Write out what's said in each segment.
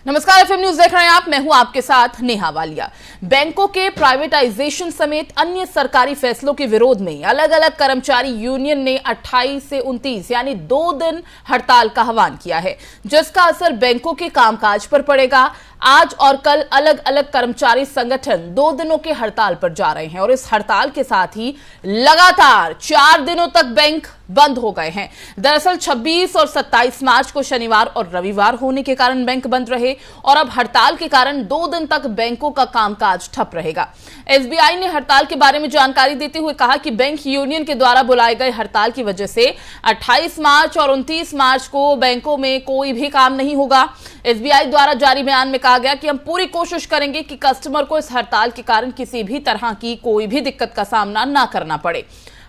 नमस्कार, FM news देख रहे हैं आप। मैं हूं आपके साथ नेहा वालिया। बैंकों के प्राइवेटाइजेशन समेत अन्य सरकारी फैसलों के विरोध में अलग अलग कर्मचारी यूनियन ने 28 से 29 यानी 2 दिन हड़ताल का आह्वान किया है, जिसका असर बैंकों के कामकाज पर पड़ेगा। आज और कल अलग अलग कर्मचारी संगठन 2 दिनों के हड़ताल पर जा रहे हैं और इस हड़ताल के साथ ही लगातार 4 दिनों तक बैंक बंद हो गए हैं। दरअसल 26 और 27 मार्च को शनिवार और रविवार होने के कारण बैंक बंद रहे और अब हड़ताल के कारण 2 दिन तक बैंकों का कामकाज ठप रहेगा। एसबीआई ने हड़ताल के बारे में जानकारी देते हुए कहा कि बैंक यूनियन के द्वारा बुलाए गए हड़ताल की वजह से 28 मार्च और 29 मार्च को बैंकों में कोई भी काम नहीं होगा। एसबीआई द्वारा जारी बयान में कहा गया कि हम पूरी कोशिश करेंगे कि कस्टमर को इस हड़ताल के कारण किसी भी तरह की कोई भी दिक्कत का सामना ना करना पड़े।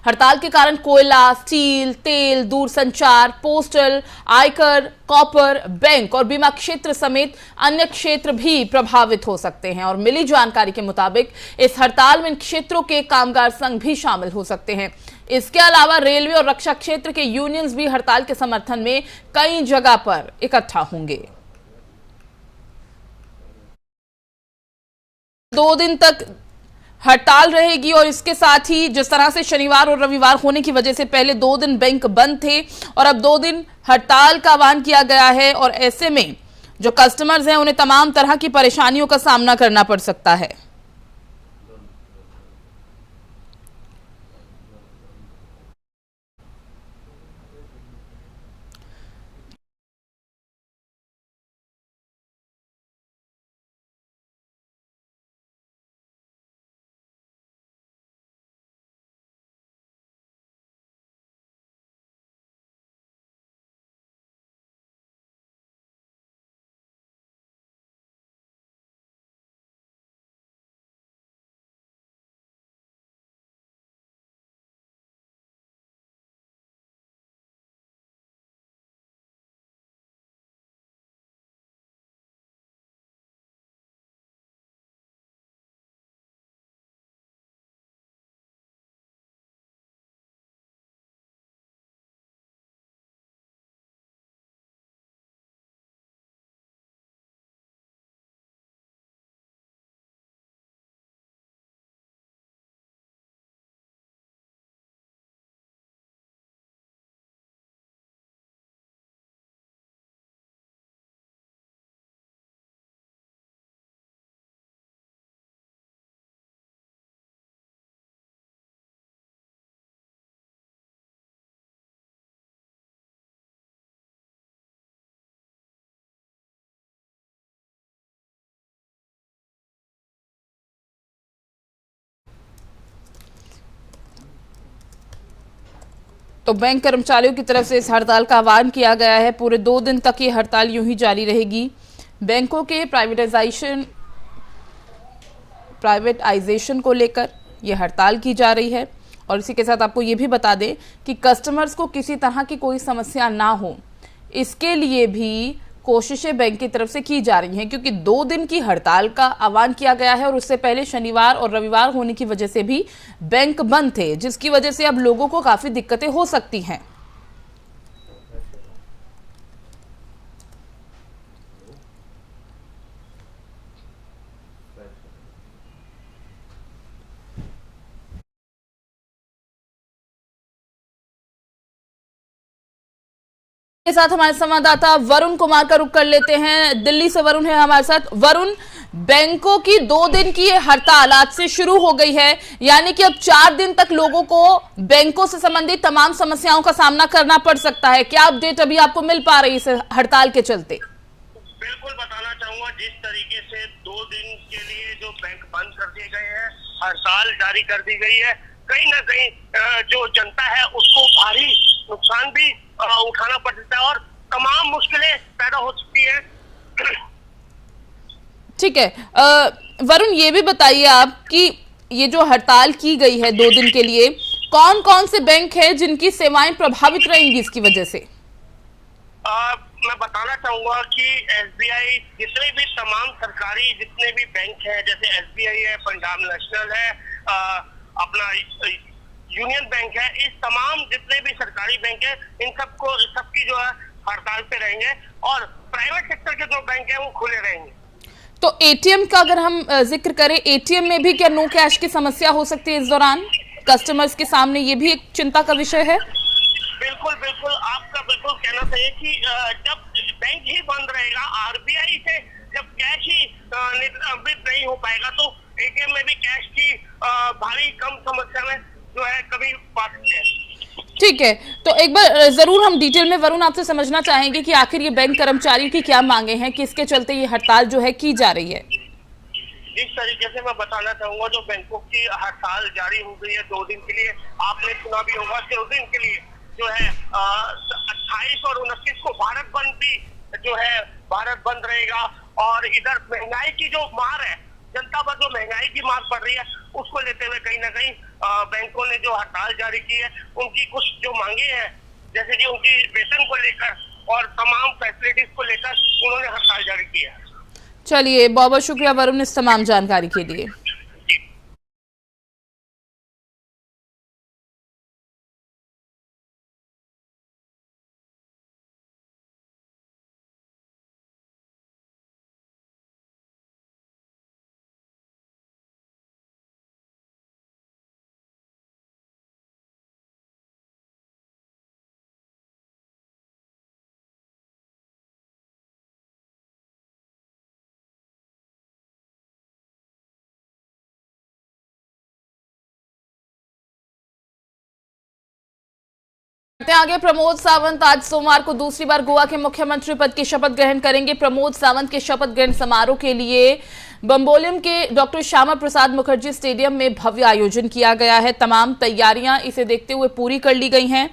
हड़ताल के कारण कोयला, स्टील, तेल, दूरसंचार, पोस्टल, आयकर, कॉपर, बैंक और बीमा क्षेत्र समेत अन्य क्षेत्र भी प्रभावित हो सकते हैं और मिली जानकारी के मुताबिक इस हड़ताल में इन क्षेत्रों के कामगार संघ भी शामिल हो सकते हैं। इसके अलावा रेलवे और रक्षा क्षेत्र के यूनियंस भी हड़ताल के समर्थन में कई जगह पर इकट्ठा होंगे। 2 दिन तक हड़ताल रहेगी और इसके साथ ही जिस तरह से शनिवार और रविवार होने की वजह से पहले 2 दिन बैंक बंद थे और अब 2 दिन हड़ताल का आह्वान किया गया है और ऐसे में जो कस्टमर्स हैं उन्हें तमाम तरह की परेशानियों का सामना करना पड़ सकता है। तो बैंक कर्मचारियों की तरफ से इस हड़ताल का आह्वान किया गया है। पूरे 2 दिन तक ये हड़ताल यूं ही जारी रहेगी। बैंकों के प्राइवेटाइजेशन को लेकर ये हड़ताल की जा रही है और इसी के साथ आपको ये भी बता दें कि कस्टमर्स को किसी तरह की कोई समस्या ना हो, इसके लिए भी कोशिशें बैंक की तरफ से की जा रही हैं, क्योंकि 2 दिन की हड़ताल का आह्वान किया गया है और उससे पहले शनिवार और रविवार होने की वजह से भी बैंक बंद थे, जिसकी वजह से अब लोगों को काफी दिक्कतें हो सकती हैं। के साथ हमारे संवाददाता वरुण कुमार का रुख कर लेते हैं। दिल्ली से वरुण है हमारे साथ। वरुण, बैंकों की 2 दिन की ये हड़ताल आज से शुरू हो गई है, यानी कि अब 4 दिन तक लोगों को बैंकों से संबंधित तमाम समस्याओं का सामना करना पड़ सकता है। क्या अपडेट अभी आपको मिल पा रही है इस हड़ताल के चलते? बिल्कुल बताना चाहूंगा, जिस तरीके से 2 दिन के लिए जो बैंक बंद कर दिए गए हैं, हड़ताल जारी कर दी गई है, कहीं ना कहीं जो जनता है उसको भारी नुकसान भी उठाना पड़ सकता है और तमाम मुश्किलें पैदा हो सकती है। ठीक है, वरुण ये भी बताइए आप कि ये जो हड़ताल की गई है 2 दिन के लिए, कौन कौन से बैंक हैं जिनकी सेवाएं प्रभावित रहेंगी इसकी वजह से? मैं बताना चाहूंगा कि एसबीआई, जितने भी तमाम सरकारी जितने भी बैंक हैं, जैसे एसबीआई है, पंजाब नेशनल है, अपना यूनियन बैंक है, इस तमाम जितने भी सरकारी बैंक है, इन सबकी जो है हड़ताल पे रहेंगे और प्राइवेट सेक्टर के जो बैंक है वो खुले रहेंगे। तो एटीएम का अगर हम जिक्र करें, एटीएम में भी क्या नो कैश की समस्या हो सकती है इस दौरान कस्टमर्स के सामने? ये भी एक चिंता का विषय है। बिल्कुल बिल्कुल, आपका बिल्कुल कहना सही है कि जब बैंक ही बंद रहेगा, आरबीआई से जब कैश ही निलंबित नहीं हो पाएगा, तो एटीएम में भी कैश की भारी कम समस्या में जो है कभी पा सकते हैं। ठीक है, तो एक बार जरूर हम डिटेल में वरुण आपसे समझना चाहेंगे कि आखिर ये बैंक कर्मचारियों की क्या मांगे हैं, किसके चलते ये हड़ताल जो है की जा रही है। जिस तरीके से मैं बताना चाहूंगा, जो बैंकों की हड़ताल जारी हो गई है 2 दिन के लिए, आपने सुना भी होगा, 2 दिन के लिए जो है 28 और 29 को भारत बंद भी जो है भारत बंद रहेगा। और इधर महंगाई की जो मार है, जनता पर जो महंगाई की मार पड़ रही है, उसको लेते हुए कहीं ना कहीं बैंकों ने जो हड़ताल जारी की है, उनकी कुछ जो मांगे हैं, जैसे कि उनकी वेतन को लेकर और तमाम फैसिलिटीज को लेकर उन्होंने हड़ताल जारी की है। चलिए, बहुत बहुत शुक्रिया वरुण इस तमाम जानकारी के लिए। आगे प्रमोद सावंत आज सोमवार को दूसरी बार गोवा के मुख्यमंत्री पद की शपथ ग्रहण करेंगे। प्रमोद सावंत के शपथ ग्रहण समारोह के लिए बम्बोलिम के डॉक्टर श्यामा प्रसाद मुखर्जी स्टेडियम में भव्य आयोजन किया गया है। तमाम तैयारियां इसे देखते हुए पूरी कर ली गई हैं।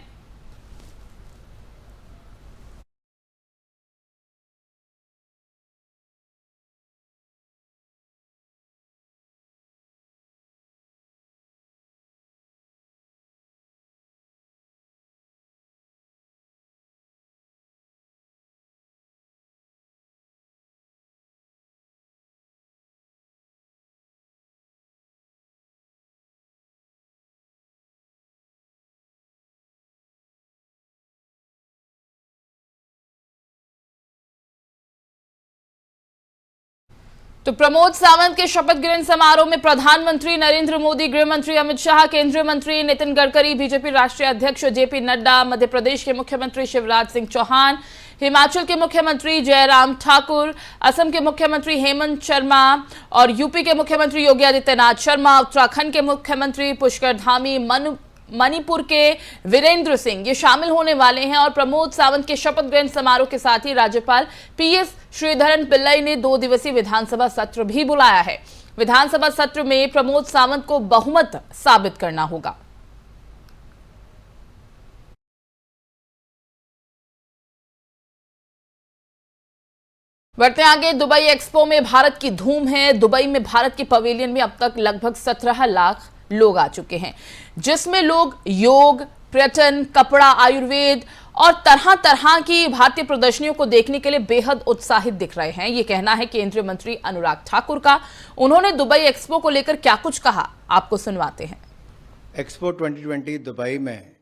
तो प्रमोद सावंत के शपथ ग्रहण समारोह में प्रधानमंत्री नरेंद्र मोदी, गृह मंत्री अमित शाह, केंद्रीय मंत्री नितिन गडकरी, बीजेपी राष्ट्रीय अध्यक्ष जेपी नड्डा, मध्य प्रदेश के मुख्यमंत्री शिवराज सिंह चौहान, हिमाचल के मुख्यमंत्री जयराम ठाकुर, असम के मुख्यमंत्री हेमंत शर्मा और यूपी के मुख्यमंत्री योगी आदित्यनाथ शर्मा, उत्तराखंड के मुख्यमंत्री पुष्कर धामी, मणिपुर के वीरेंद्र सिंह ये शामिल होने वाले हैं। और प्रमोद सावंत के शपथ ग्रहण समारोह के साथ ही राज्यपाल पीएस श्रीधरन पिल्लई ने 2 दिवसीय विधानसभा सत्र भी बुलाया है। विधानसभा सत्र में प्रमोद सावंत को बहुमत साबित करना होगा। बढ़ते आगे, दुबई एक्सपो में भारत की धूम है। दुबई में भारत के पवेलियन में अब तक लगभग 17 लाख लोग आ चुके हैं, जिसमें लोग योग, पर्यटन, कपड़ा, आयुर्वेद और तरह तरह की भारतीय प्रदर्शनियों को देखने के लिए बेहद उत्साहित दिख रहे हैं। ये कहना है केंद्रीय मंत्री अनुराग ठाकुर का। उन्होंने दुबई एक्सपो को लेकर क्या कुछ कहा, आपको सुनवाते हैं। एक्सपो 2020 दुबई में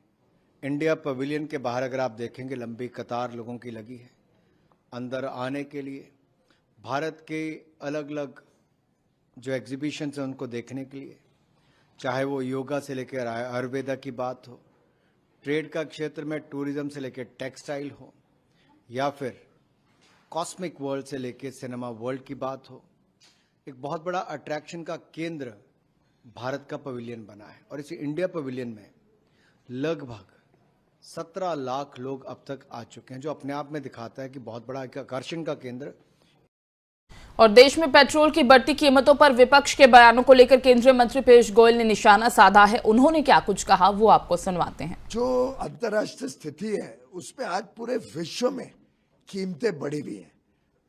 इंडिया पवेलियन के बाहर अगर आप देखेंगे, लंबी कतार लोगों की लगी है अंदर आने के लिए। भारत के अलग अलग जो एग्जीबिशंस हैं उनको देखने के लिए, चाहे वो योगा से लेकर आयुर्वेदा की बात हो, ट्रेड का क्षेत्र में टूरिज्म से लेकर टेक्सटाइल हो, या फिर कॉस्मिक वर्ल्ड से लेकर सिनेमा वर्ल्ड की बात हो। एक बहुत बड़ा अट्रैक्शन का केंद्र भारत का पवेलियन बना है। और इसी इंडिया पवेलियन में लगभग 17 लाख लोग अब तक आ चुके हैं, जो अपने आप में दिखाता है कि बहुत बड़ा आकर्षण का केंद्र। और देश में पेट्रोल की बढ़ती कीमतों पर विपक्ष के बयानों को लेकर केंद्रीय मंत्री पीयूष गोयल ने निशाना साधा है। उन्होंने क्या कुछ कहा, वो आपको सुनवाते हैं। जो अंतर्राष्ट्रीय स्थिति है उसमें आज पूरे विश्व में कीमतें बढ़ी हुई हैं।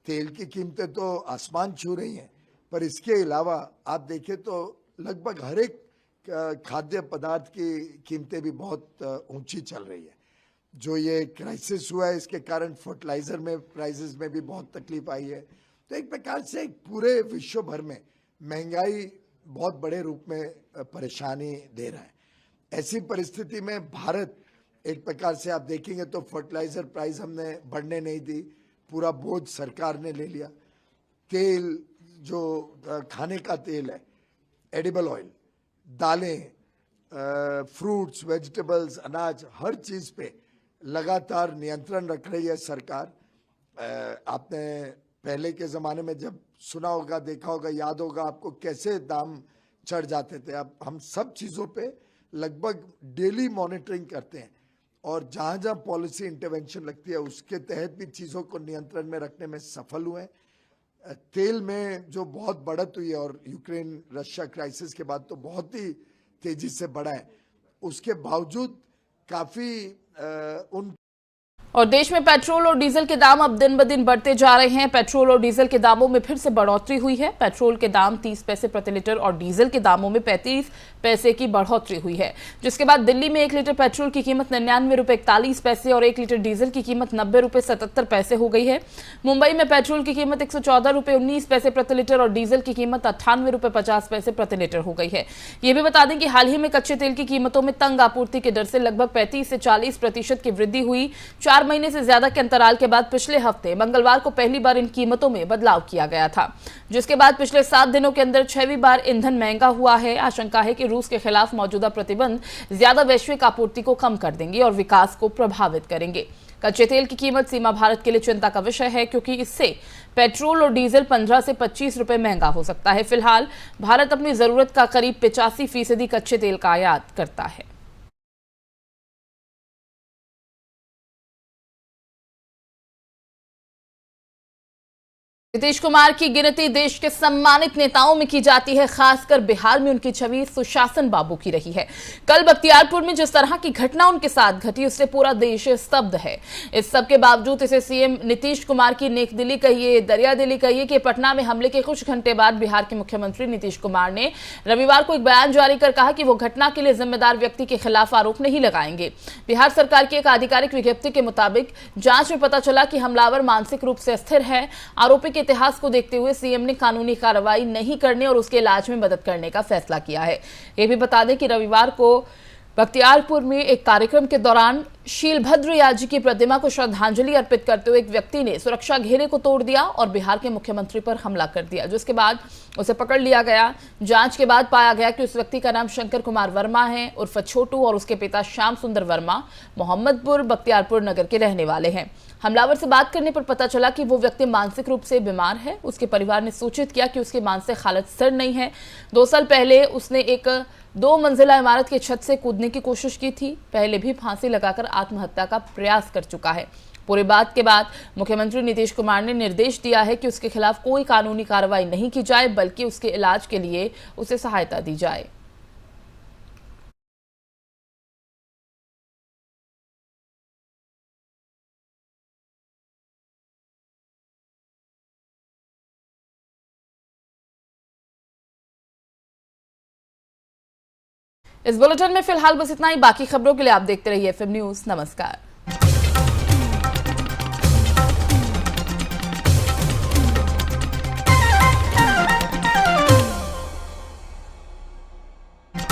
तेल की कीमतें तो आसमान छू रही हैं, पर इसके अलावा आप देखें तो लगभग हर एक खाद्य पदार्थ की कीमतें भी बहुत ऊंची चल रही है। जो ये क्राइसिस हुआ है, इसके कारण फर्टिलाइजर में प्राइसेस में भी बहुत तकलीफ आई है। तो एक प्रकार से पूरे विश्व भर में महंगाई बहुत बड़े रूप में परेशानी दे रहा है। ऐसी परिस्थिति में भारत एक प्रकार से आप देखेंगे तो फर्टिलाइजर प्राइस हमने बढ़ने नहीं दी, पूरा बोझ सरकार ने ले लिया। तेल, जो खाने का तेल है, एडिबल ऑयल, दालें, फ्रूट्स, वेजिटेबल्स, अनाज, हर चीज पे लगातार नियंत्रण रख रही है सरकार। आपने पहले के ज़माने में जब सुना होगा, देखा होगा, याद होगा आपको कैसे दाम चढ़ जाते थे। अब हम सब चीज़ों पे लगभग डेली मॉनिटरिंग करते हैं और जहाँ जहाँ पॉलिसी इंटरवेंशन लगती है उसके तहत भी चीज़ों को नियंत्रण में रखने में सफल हुए। तेल में जो बहुत बढ़त हुई है और यूक्रेन रशिया क्राइसिस के बाद तो बहुत ही तेजी से बढ़ा है, उसके बावजूद काफ़ी उन और देश में पेट्रोल और डीजल के दाम अब दिन ब दिन बढ़ते जा रहे हैं। पेट्रोल और डीजल के दामों में फिर से बढ़ोतरी हुई है। पेट्रोल के दाम 30 पैसे प्रति लीटर और डीजल के दामों में 35 पैसे की बढ़ोतरी हुई है, जिसके बाद दिल्ली में 1 लीटर पेट्रोल की कीमत 99 रुपए 41 पैसे और 1 लीटर डीजल की कीमत 90 रुपए 77 पैसे हो गई है। मुंबई में पेट्रोल की कीमत 114 रुपए 19 पैसे प्रति लीटर और डीजल की कीमत 98 रुपए 50 पैसे प्रति लीटर हो गई है। ये भी बता दें कि हाल ही में कच्चे तेल की कीमतों में तंग आपूर्ति के डर से लगभग 35 से 40% की वृद्धि हुई। 4 महीने से ज्यादा के अंतराल के बाद पिछले हफ्ते मंगलवार को पहली बार इन कीमतों में बदलाव किया गया था, जिसके बाद पिछले 7 दिनों के अंदर 6वीं बार ईंधन महंगा हुआ है। आशंका है कि रूस के खिलाफ मौजूदा प्रतिबंध ज्यादा वैश्विक आपूर्ति को कम कर देंगे और विकास को प्रभावित करेंगे। कच्चे तेल की कीमत सीमा भारत के लिए चिंता का विषय है, क्योंकि इससे पेट्रोल और डीजल 15 से 25 रुपए महंगा हो सकता है। फिलहाल भारत अपनी जरूरत का करीब 85% कच्चे तेल का आयात करता है। नीतीश कुमार की गिनती देश के सम्मानित नेताओं में की जाती है, खासकर बिहार में उनकी छवि सुशासन बाबू की रही है। कल बख्तियारपुर में जिस तरह की घटना उनके साथ घटी, उससे पूरा देश स्तब्ध है। इस सब के बावजूद इसे सीएम नीतीश कुमार की नेकदिली कहिए, दरियादिली कहिए कि पटना में हमले के कुछ घंटे बाद बिहार के मुख्यमंत्री नीतीश कुमार ने रविवार को एक बयान जारी कर कहा कि वो घटना के लिए जिम्मेदार व्यक्ति के खिलाफ आरोप नहीं लगाएंगे। बिहार सरकार की एक आधिकारिक विज्ञप्ति के मुताबिक जांच में पता चला कि हमलावर मानसिक रूप से अस्थिर है। आरोपी इतिहास को देखते हुए सीएम ने कानूनी कार्रवाई नहीं करने और उसके इलाज में मदद करने का फैसला किया है। यह भी बता दें कि रविवार को बख्तियारपुर में एक कार्यक्रम के दौरान शीलभद्र याजी की प्रतिमा को श्रद्धांजलि अर्पित करते हुए एक व्यक्ति ने सुरक्षा घेरे को तोड़ दिया और बिहार के मुख्यमंत्री पर हमला कर दिया, जिसके बाद उसे पकड़ लिया गया। जांच के बाद पाया गया कि उस व्यक्ति का नाम शंकर कुमार वर्मा है उर्फ छोटू और उसके पिता श्याम सुंदर वर्मा मोहम्मदपुर बख्तियारपुर नगर के रहने वाले हैं। हमलावर से बात करने पर पता चला कि वो व्यक्ति मानसिक रूप से बीमार है। उसके परिवार ने सूचित किया कि उसकी मानसिक हालत स्थिर नहीं है। 2 साल पहले उसने एक 2 मंजिला इमारत की छत से कूदने की कोशिश की थी। पहले भी फांसी लगाकर आत्महत्या का प्रयास कर चुका है। पूरी बात के बाद मुख्यमंत्री नीतीश कुमार ने निर्देश दिया है कि उसके खिलाफ कोई कानूनी कार्रवाई नहीं की जाए, बल्कि उसके इलाज के लिए उसे सहायता दी जाए। इस बुलेटिन में फिलहाल बस इतना ही। बाकी खबरों के लिए आप देखते रहिए FM न्यूज़। नमस्कार।